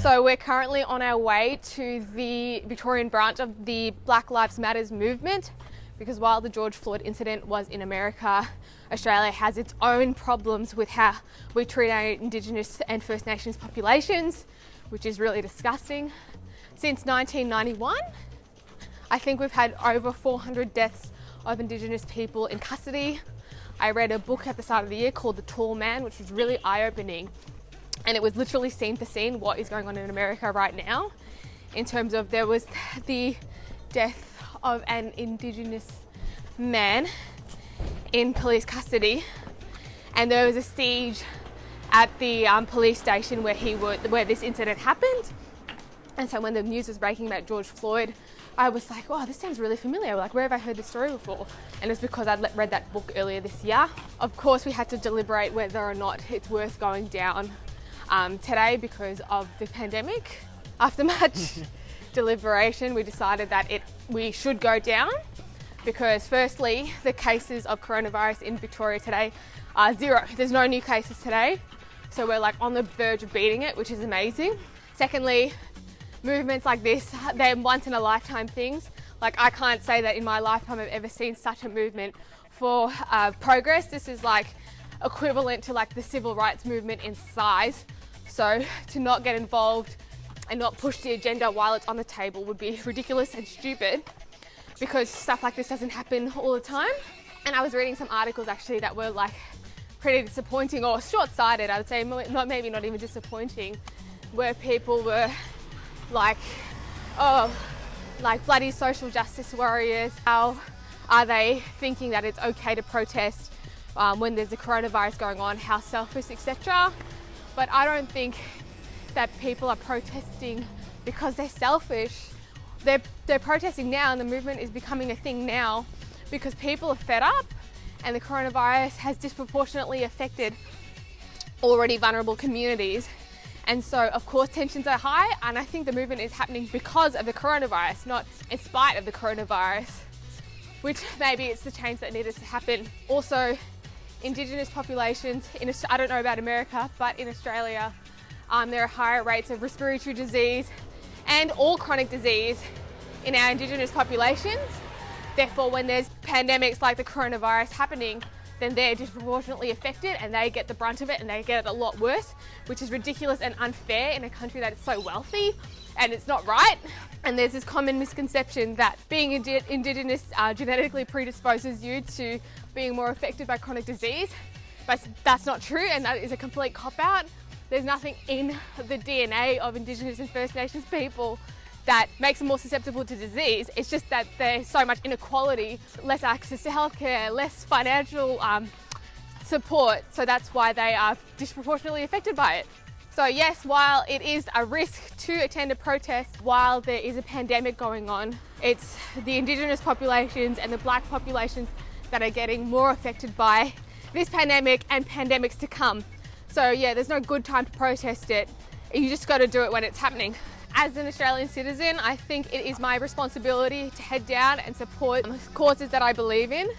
So we're currently on our way to the Victorian branch of the Black Lives Matters movement, because while the George Floyd incident was in America, Australia has its own problems with how we treat our Indigenous and First Nations populations, which is really disgusting. Since 1991, I think we've had over 400 deaths of Indigenous people in custody. I read a book at the start of the year called The Tall Man, which was really eye-opening. And it was literally scene for scene what is going on in America right now, in terms of there was the death of an Indigenous man in police custody, and there was a siege at the police station where this incident happened. And so when the news was breaking about George Floyd, I was like, wow, this sounds really familiar. Like, where have I heard this story before? And it's because I'd read that book earlier this year. Of course, we had to deliberate whether or not it's worth going down today because of the pandemic. After much deliberation, we decided that we should go down because, firstly, the cases of coronavirus in Victoria today are 0. There's no new cases today, so we're like on the verge of beating it, which is amazing. Secondly, movements like this, they're once in a lifetime things. Like, I can't say that in my lifetime I've ever seen such a movement for progress. This is like equivalent to like the civil rights movement in size. So to not get involved and not push the agenda while it's on the table would be ridiculous and stupid, because stuff like this doesn't happen all the time. And I was reading some articles actually that were like pretty disappointing, or short-sighted, I would say, maybe not even disappointing, where people were like, oh, like bloody social justice warriors. How are they thinking that it's okay to protest when there's a coronavirus going on? How selfish, etc. But I don't think that people are protesting because they're selfish. They're protesting now, and the movement is becoming a thing now because people are fed up, and the coronavirus has disproportionately affected already vulnerable communities. And so, of course, tensions are high, and I think the movement is happening because of the coronavirus, not in spite of the coronavirus, which maybe it's the change that needed to happen. Also, Indigenous populations, I don't know about America, but in Australia, there are higher rates of respiratory disease and all chronic disease in our Indigenous populations. Therefore, when there's pandemics like the coronavirus happening, then they're disproportionately affected and they get the brunt of it, and they get it a lot worse, which is ridiculous and unfair in a country that is so wealthy, and it's not right. And there's this common misconception that being Indigenous genetically predisposes you to being more affected by chronic disease, but that's not true, and that is a complete cop-out. There's nothing in the DNA of Indigenous and First Nations people that makes them more susceptible to disease. It's just that there's so much inequality, less access to healthcare, less financial support, so that's why they are disproportionately affected by it. So yes, while it is a risk to attend a protest while there is a pandemic going on, it's the Indigenous populations and the Black populations that are getting more affected by this pandemic and pandemics to come. So yeah, there's no good time to protest it. You just got to do it when it's happening. As an Australian citizen, I think it is my responsibility to head down and support causes that I believe in.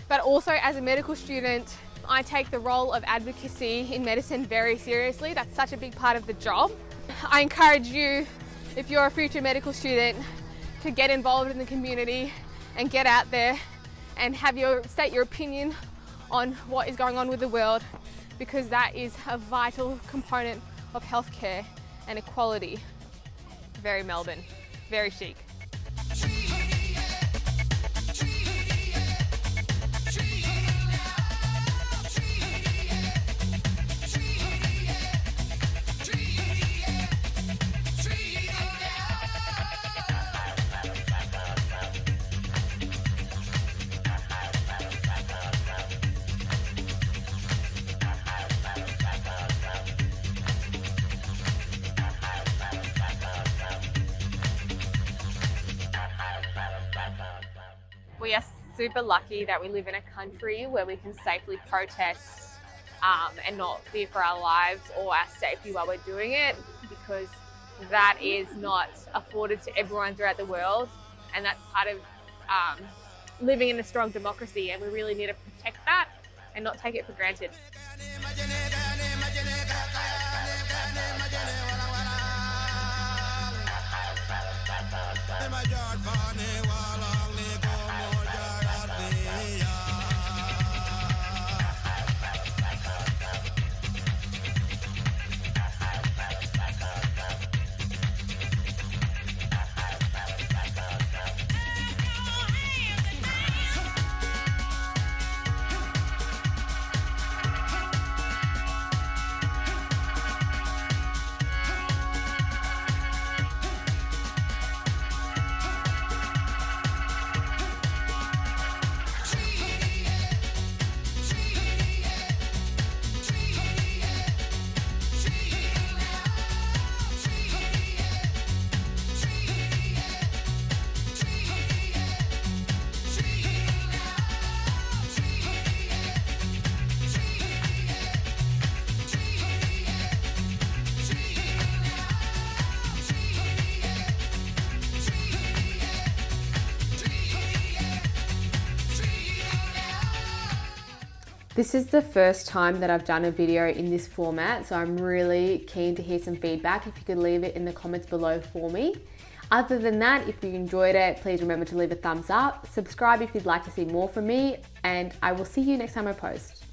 But also as a medical student, I take the role of advocacy in medicine very seriously. That's such a big part of the job. I encourage you, if you're a future medical student, to get involved in the community and get out there and state your opinion on what is going on with the world, because that is a vital component of healthcare and equality. Very Melbourne, very chic. We are super lucky that we live in a country where we can safely protest and not fear for our lives or our safety while we're doing it, because that is not afforded to everyone throughout the world, and that's part of living in a strong democracy, and we really need to protect that and not take it for granted. This is the first time that I've done a video in this format, so I'm really keen to hear some feedback. If you could leave it in the comments below for me. Other than that, if you enjoyed it, please remember to leave a thumbs up, subscribe if you'd like to see more from me, and I will see you next time I post.